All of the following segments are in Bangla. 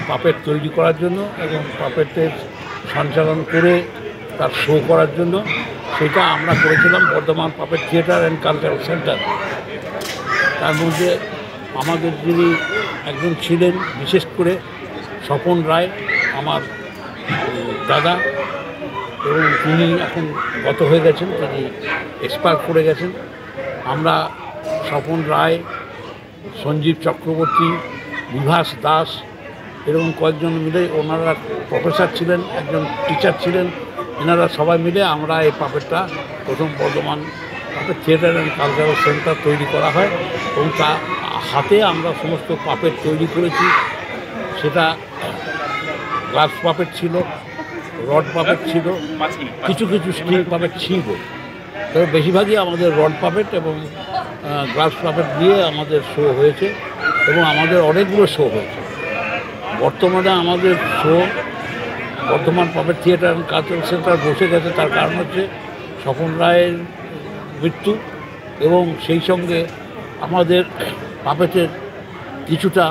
পাপেট তৈরি করার জন্য এবং পাপেটের সঞ্চালন করে তার শো করার জন্য, সেটা আমরা করেছিলাম Bardhaman puppet theatre and cultural centre. তার মধ্যে আমাদের যিনি একজন ছিলেন বিশেষ করে স্বপন রায়, আমার দাদা, এবং তিনি এখন গত হয়ে গেছেন, তিনি এক্সপায়ার করে গেছেন। আমরা স্বপন রায়, সঞ্জীব চক্রবর্তী, বিভাস দাস এরকম কয়েকজন মিলে, ওনারা প্রফেসর ছিলেন, একজন টিচার ছিলেন, এনারা সবাই মিলে আমরা এই পাপেটটা প্রথম Bardhaman puppet theatre and cultural centre তৈরি করা হয় এবং তা হাতে আমরা সমস্ত পাপেট তৈরি করেছি। সেটা গ্লাস পাপেট ছিল, রড পাপেট ছিল, কিছু কিছু স্টিল পাপেট ছিল, তবে বেশিরভাগই আমাদের রড পাপেট এবং গ্লাস পাপেট দিয়ে আমাদের শো হয়েছে এবং আমাদের অনেকগুলো শো হয়েছে। বর্তমানে আমাদের show Bardhaman puppet theatre and cultural centre বসে গেছে, তার কারণ হচ্ছে স্বপন রায়ের মৃত্যু এবং সেই সঙ্গে আমাদের পাপেটের কিছুটা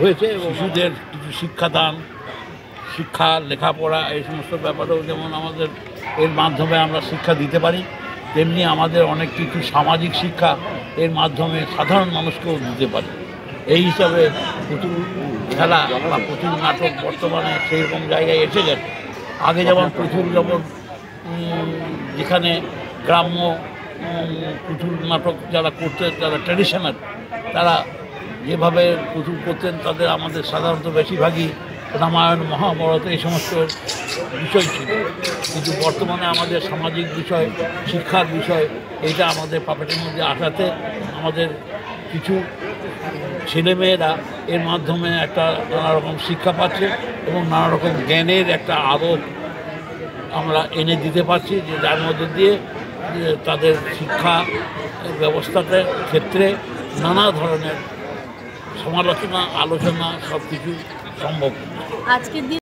হয়েছে। শিশুদের কিছু শিক্ষাদান, শিক্ষা, লেখাপড়া, এই সমস্ত ব্যাপারেও যেমন আমাদের এর মাধ্যমে আমরা শিক্ষা দিতে পারি, তেমনি আমাদের অনেক কিছু সামাজিক শিক্ষা এর মাধ্যমে সাধারণ মানুষকেও দিতে পারি। এই হিসাবে পুতুল খেলা বা পুতুল নাটক বর্তমানে সেই রকম জায়গায় এসে গেছে। আগে যেমন পুতুল যেমন যেখানে গ্রাম্য পুতুল নাটক যারা করতেন, যারা ট্র্যাডিশনাল, তারা যেভাবে পুতুল করতেন, তাদের আমাদের সাধারণত বেশিরভাগই রামায়ণ, মহাভারত এই সমস্ত বিষয় ছিল। কিন্তু বর্তমানে আমাদের সামাজিক বিষয়, শিক্ষার বিষয়, এইটা আমাদের পাপেটের মধ্যে আসাতে আমাদের কিছু ছেলেমেয়েরা এর মাধ্যমে একটা নানা রকম শিক্ষা পাচ্ছে এবং নানা রকম জ্ঞানের একটা আলোক আমরা এনে দিতে পারছি, যে যার মধ্যে দিয়ে তাদের শিক্ষা ব্যবস্থাতে ক্ষেত্রে নানা ধরনের সমালোচনা, আলোচনা সব কিছু সম্ভব। আজকের দিন